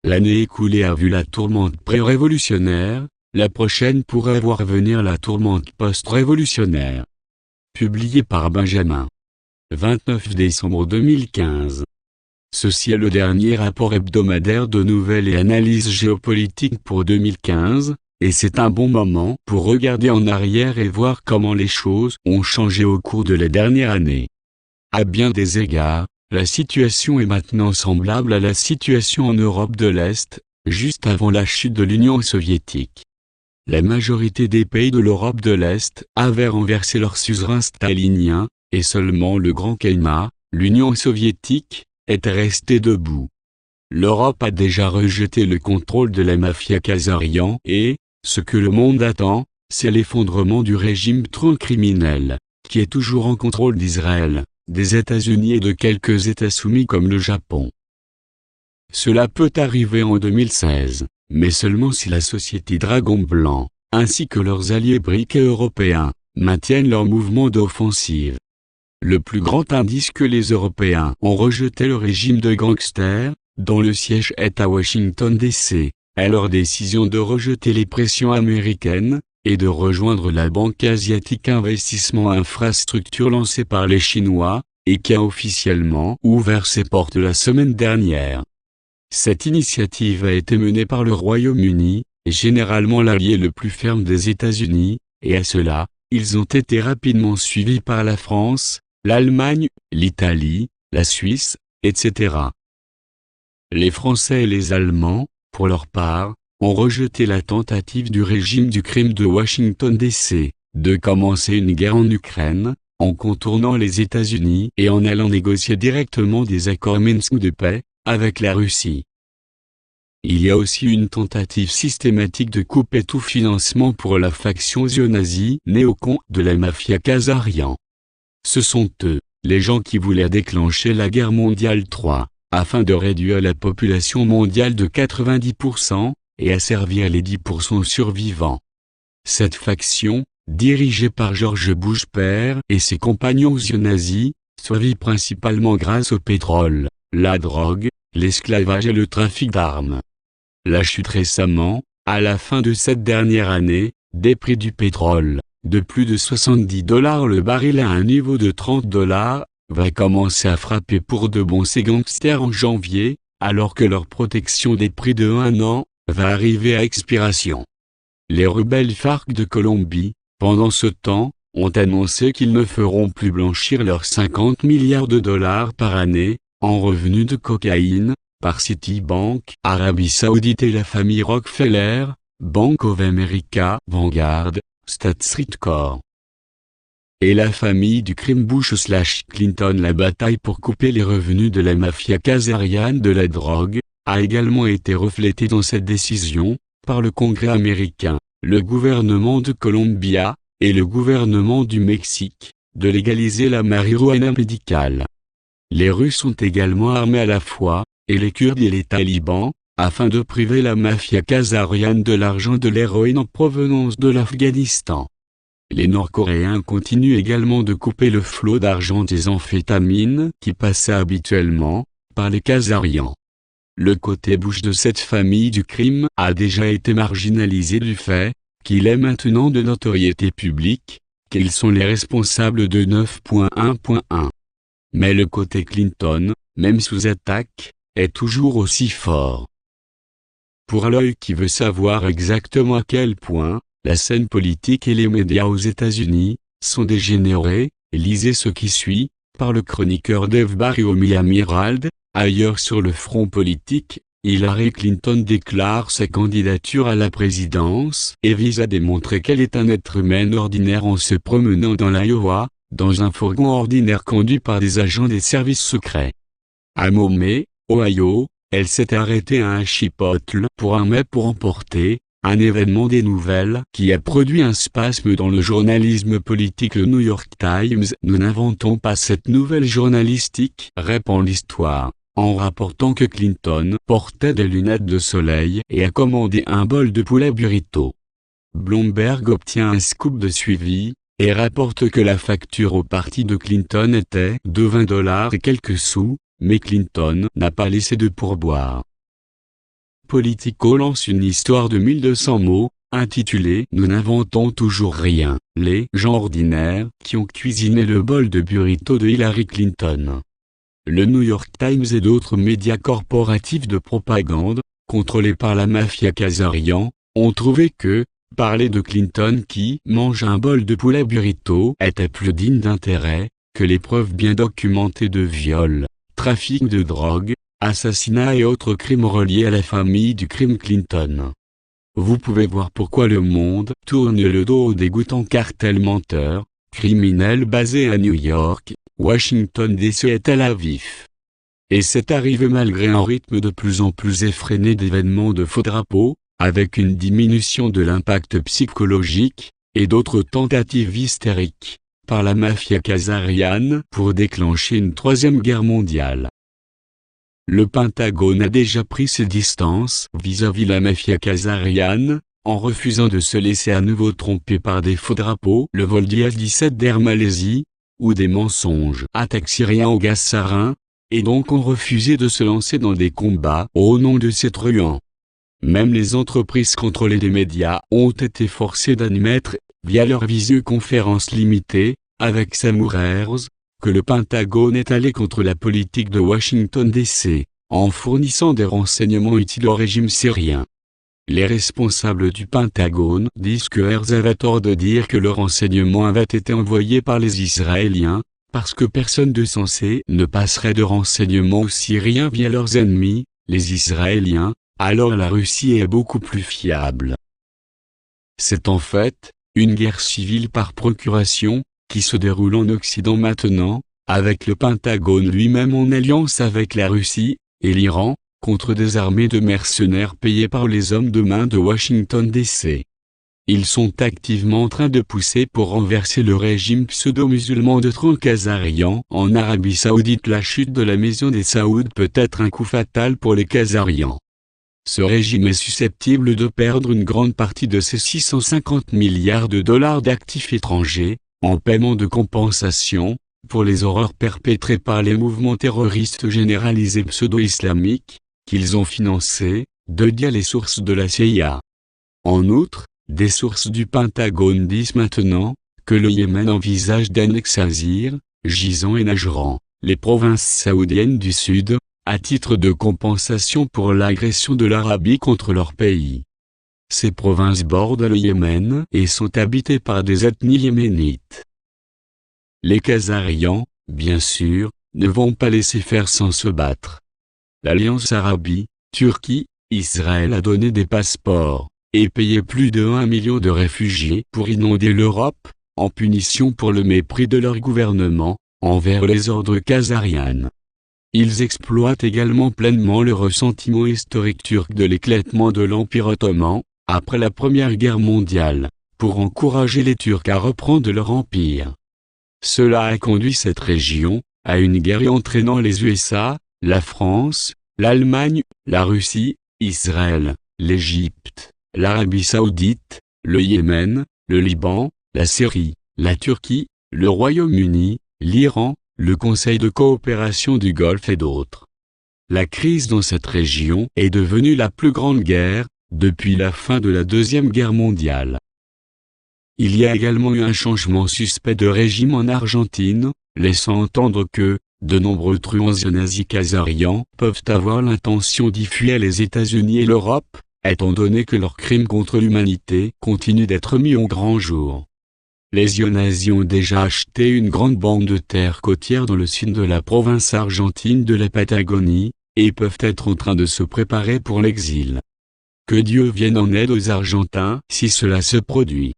L'année écoulée a vu la tourmente pré-révolutionnaire, la prochaine pourrait voir venir la tourmente post-révolutionnaire. Publié par Benjamin. 29 décembre 2015. Ceci est le dernier rapport hebdomadaire de nouvelles et analyses géopolitiques pour 2015, et c'est un bon moment pour regarder en arrière et voir comment les choses ont changé au cours de la dernière année. À bien des égards, la situation est maintenant semblable à la situation en Europe de l'Est, juste avant la chute de l'Union soviétique. La majorité des pays de l'Europe de l'Est avaient renversé leur suzerain stalinien, et seulement le Grand Khéma, l'Union soviétique, était resté debout. L'Europe a déjà rejeté le contrôle de la mafia Khazarian et, ce que le monde attend, c'est l'effondrement du régime transcriminel, qui est toujours en contrôle d'Israël, des États-Unis et de quelques États soumis comme le Japon. Cela peut arriver en 2016, mais seulement si la société Dragon Blanc, ainsi que leurs alliés briquets européens, maintiennent leur mouvement d'offensive. Le plus grand indice que les Européens ont rejeté le régime de gangsters, dont le siège est à Washington DC, est leur décision de rejeter les pressions américaines, et de rejoindre la Banque asiatique Investissement Infrastructure lancée par les Chinois, et qui a officiellement ouvert ses portes la semaine dernière. Cette initiative a été menée par le Royaume-Uni, généralement l'allié le plus ferme des États-Unis, et à cela, ils ont été rapidement suivis par la France, l'Allemagne, l'Italie, la Suisse, etc. Les Français et les Allemands, pour leur part, ont rejeté la tentative du régime du crime de Washington DC, de commencer une guerre en Ukraine, en contournant les États-Unis et en allant négocier directement des accords Minsk de paix, avec la Russie. Il y a aussi une tentative systématique de couper tout financement pour la faction zio-nazie néocon de la mafia Khazarian. Ce sont eux, les gens qui voulaient déclencher la guerre mondiale 3, afin de réduire la population mondiale de 90%, et asservir les 10% survivants. Cette faction, dirigée par George Bush père et ses compagnons zio-nazis, survit principalement grâce au pétrole, la drogue, l'esclavage et le trafic d'armes. La chute récemment, à la fin de cette dernière année, des prix du pétrole, de plus de $70 le baril à un niveau de $30, va commencer à frapper pour de bon ces gangsters en janvier, alors que leur protection des prix de 1 an, va arriver à expiration. Les rebelles FARC de Colombie, pendant ce temps, ont annoncé qu'ils ne feront plus blanchir leurs $50 milliards par année, en revenus de cocaïne, par Citibank, Arabie Saoudite et la famille Rockefeller, Bank of America, Vanguard, State Street Corp. Et la famille du crime Bush/Clinton. La bataille pour couper les revenus de la mafia khazariane de la drogue, a également été reflétée dans cette décision, par le Congrès américain, le gouvernement de Colombia, et le gouvernement du Mexique, de légaliser la marijuana médicale. Les Russes sont également armés à la fois, et les Kurdes et les talibans, afin de priver la mafia khazariane de l'argent de l'héroïne en provenance de l'Afghanistan. Les Nord-Coréens continuent également de couper le flot d'argent des amphétamines qui passaient habituellement, par les Khazarians. Le côté Bush de cette famille du crime a déjà été marginalisé du fait qu'il est maintenant de notoriété publique, qu'ils sont les responsables de 9.1.1. Mais le côté Clinton, même sous attaque, est toujours aussi fort. Pour l'œil qui veut savoir exactement à quel point, la scène politique et les médias aux États-Unis, sont dégénérés, lisez ce qui suit, par le chroniqueur Dave Barry au Miami Herald. Ailleurs sur le front politique, Hillary Clinton déclare sa candidature à la présidence et vise à démontrer qu'elle est un être humain ordinaire en se promenant dans l'Iowa, dans un fourgon ordinaire conduit par des agents des services secrets. À Maumee, Ohio, elle s'est arrêtée à un chipotle pour un mets pour emporter, un événement des nouvelles qui a produit un spasme dans le journalisme politique. Le New York Times: nous n'inventons pas cette nouvelle journalistique, répond l'histoire, en rapportant que Clinton portait des lunettes de soleil et a commandé un bol de poulet burrito. Bloomberg obtient un scoop de suivi, et rapporte que la facture au parti de Clinton était de $20 et quelques sous, mais Clinton n'a pas laissé de pourboire. Politico lance une histoire de 1200 mots, intitulée « Nous n'inventons toujours rien », les gens ordinaires qui ont cuisiné le bol de burrito de Hillary Clinton. Le New York Times et d'autres médias corporatifs de propagande, contrôlés par la mafia Khazarian, ont trouvé que, parler de Clinton qui mange un bol de poulet burrito était plus digne d'intérêt, que les preuves bien documentées de viol, trafic de drogue, assassinat et autres crimes reliés à la famille du crime Clinton. Vous pouvez voir pourquoi le monde tourne le dos au dégoûtant cartel menteur, criminel basé à New York, Washington DC et Tel Aviv. Et c'est arrivé malgré un rythme de plus en plus effréné d'événements de faux drapeaux, avec une diminution de l'impact psychologique, et d'autres tentatives hystériques, par la mafia khazariane pour déclencher une troisième guerre mondiale. Le Pentagone a déjà pris ses distances vis-à-vis la mafia khazariane, en refusant de se laisser à nouveau tromper par des faux drapeaux, le vol d'IL-17 d'Air Malaisie, ou des mensonges, attaques syriens au gaz sarin, et donc ont refusé de se lancer dans des combats au nom de ces truands. Même les entreprises contrôlées des médias ont été forcées d'admettre, via leur visioconférence limitée, avec Samouraïs, que le Pentagone est allé contre la politique de Washington DC, en fournissant des renseignements utiles au régime syrien. Les responsables du Pentagone disent que Herzl avait tort de dire que le renseignement avait été envoyé par les Israéliens, parce que personne de censé ne passerait de renseignements aux Syriens via leurs ennemis, les Israéliens, alors la Russie est beaucoup plus fiable. C'est en fait une guerre civile par procuration, qui se déroule en Occident maintenant, avec le Pentagone lui-même en alliance avec la Russie et l'Iran, contre des armées de mercenaires payés par les hommes de main de Washington DC. Ils sont activement en train de pousser pour renverser le régime pseudo-musulman de Tron Khazarian en Arabie Saoudite. La chute de la maison des Saouds peut être un coup fatal pour les Khazarians. Ce régime est susceptible de perdre une grande partie de ses 650 milliards de dollars d'actifs étrangers, en paiement de compensation, pour les horreurs perpétrées par les mouvements terroristes généralisés pseudo-islamiques, qu'ils ont financés, dire les sources de la CIA. En outre, des sources du Pentagone disent maintenant, que le Yémen envisage d'annexer Azir, Gizan et Najran, les provinces saoudiennes du Sud, à titre de compensation pour l'agression de l'Arabie contre leur pays. Ces provinces bordent le Yémen et sont habitées par des ethnies yéménites. Les Khazarians, bien sûr, ne vont pas laisser faire sans se battre. L'Alliance Arabie, Turquie, Israël a donné des passeports, et payé plus de 1 million de réfugiés pour inonder l'Europe, en punition pour le mépris de leur gouvernement, envers les ordres khazarians. Ils exploitent également pleinement le ressentiment historique turc de l'éclatement de l'Empire ottoman, après la Première Guerre mondiale, pour encourager les Turcs à reprendre leur empire. Cela a conduit cette région à une guerre entraînant les USA, la France, l'Allemagne, la Russie, Israël, l'Égypte, l'Arabie Saoudite, le Yémen, le Liban, la Syrie, la Turquie, le Royaume-Uni, l'Iran, le Conseil de coopération du Golfe et d'autres. La crise dans cette région est devenue la plus grande guerre depuis la fin de la Deuxième Guerre mondiale. Il y a également eu un changement suspect de régime en Argentine, laissant entendre que de nombreux truands nazis khazarians peuvent avoir l'intention d'y fuir les États-Unis et l'Europe, étant donné que leurs crimes contre l'humanité continuent d'être mis au grand jour. Les nazis ont déjà acheté une grande bande de terres côtières dans le sud de la province argentine de la Patagonie, et peuvent être en train de se préparer pour l'exil. Que Dieu vienne en aide aux Argentins si cela se produit.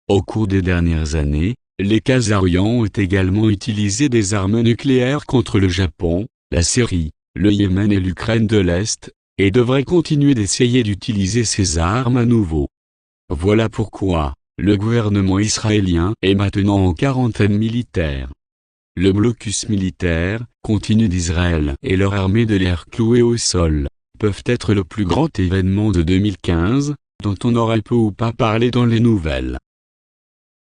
Au cours des dernières années, les Khazarians ont également utilisé des armes nucléaires contre le Japon, la Syrie, le Yémen et l'Ukraine de l'Est, et devraient continuer d'essayer d'utiliser ces armes à nouveau. Voilà pourquoi le gouvernement israélien est maintenant en quarantaine militaire. Le blocus militaire continu d'Israël et leur armée de l'air clouée au sol peuvent être le plus grand événement de 2015, dont on aura peu ou pas parlé dans les nouvelles.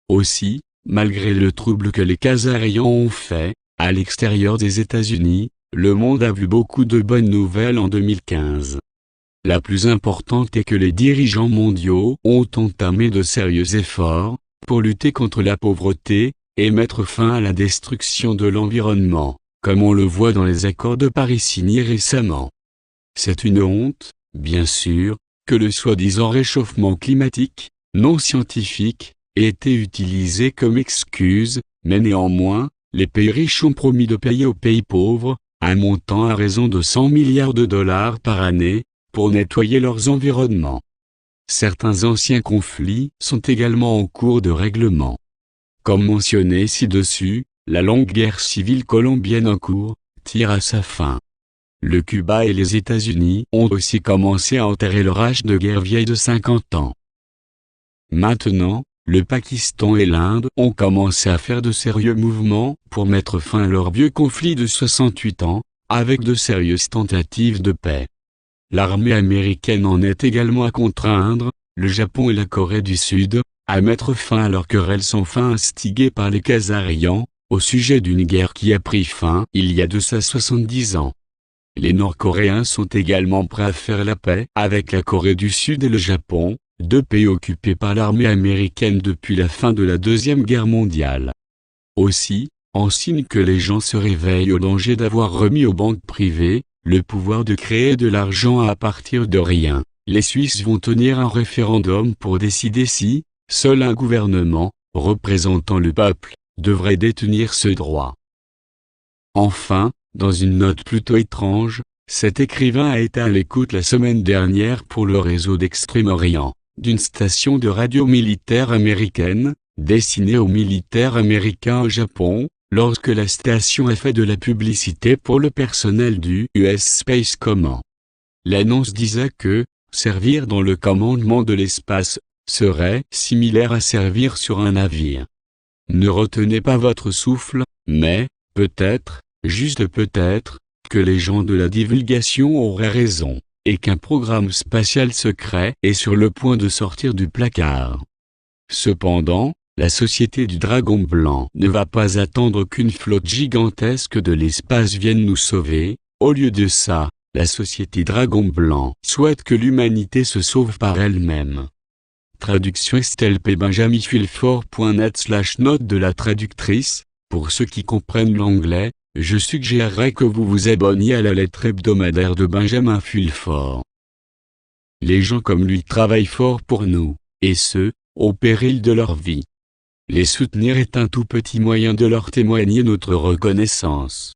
Aussi, malgré le trouble que les Khazarians ont fait, à l'extérieur des États-Unis, le monde a vu beaucoup de bonnes nouvelles en 2015. la plus importante est que les dirigeants mondiaux ont entamé de sérieux efforts pour lutter contre la pauvreté et mettre fin à la destruction de l'environnement, comme on le voit dans les accords de Paris signés récemment. C'est une honte, bien sûr, que le soi-disant réchauffement climatique, non scientifique, ait été utilisé comme excuse, mais néanmoins, les pays riches ont promis de payer aux pays pauvres un montant à raison de 100 milliards de dollars par année, pour nettoyer leurs environnements. Certains anciens conflits sont également en cours de règlement. Comme mentionné ci-dessus, la longue guerre civile colombienne en cours tire à sa fin. Le Cuba et les États-Unis ont aussi commencé à enterrer leur hache de guerre vieille de 50 ans. Maintenant, le Pakistan et l'Inde ont commencé à faire de sérieux mouvements pour mettre fin à leur vieux conflit de 68 ans, avec de sérieuses tentatives de paix. L'armée américaine en est également à contraindre le Japon et la Corée du Sud à mettre fin à leur querelle sans fin instigée par les Khazarians, au sujet d'une guerre qui a pris fin il y a de ça 70 ans. Les Nord-Coréens sont également prêts à faire la paix avec la Corée du Sud et le Japon, deux pays occupés par l'armée américaine depuis la fin de la Deuxième Guerre mondiale. Aussi, en signe que les gens se réveillent au danger d'avoir remis aux banques privées le pouvoir de créer de l'argent à partir de rien, les Suisses vont tenir un référendum pour décider si seul un gouvernement, représentant le peuple, devrait détenir ce droit. Enfin, dans une note plutôt étrange, cet écrivain a été à l'écoute la semaine dernière pour le réseau d'Extrême-Orient, d'une station de radio militaire américaine, destinée aux militaires américains au Japon, lorsque la station a fait de la publicité pour le personnel du US Space Command. L'annonce disait que servir dans le commandement de l'espace serait similaire à servir sur un navire. Ne retenez pas votre souffle, mais, peut-être, juste peut-être, que les gens de la divulgation auraient raison, et qu'un programme spatial secret est sur le point de sortir du placard. Cependant, la Société du Dragon Blanc ne va pas attendre qu'une flotte gigantesque de l'espace vienne nous sauver. Au lieu de ça, la Société Dragon Blanc souhaite que l'humanité se sauve par elle-même. Traduction estelpbenjaminfilfort.net/note de la traductrice. Pour ceux qui comprennent l'anglais, je suggérerais que vous vous abonniez à la lettre hebdomadaire de Benjamin Fulfort. Les gens comme lui travaillent fort pour nous, et ce, au péril de leur vie. Les soutenir est un tout petit moyen de leur témoigner notre reconnaissance.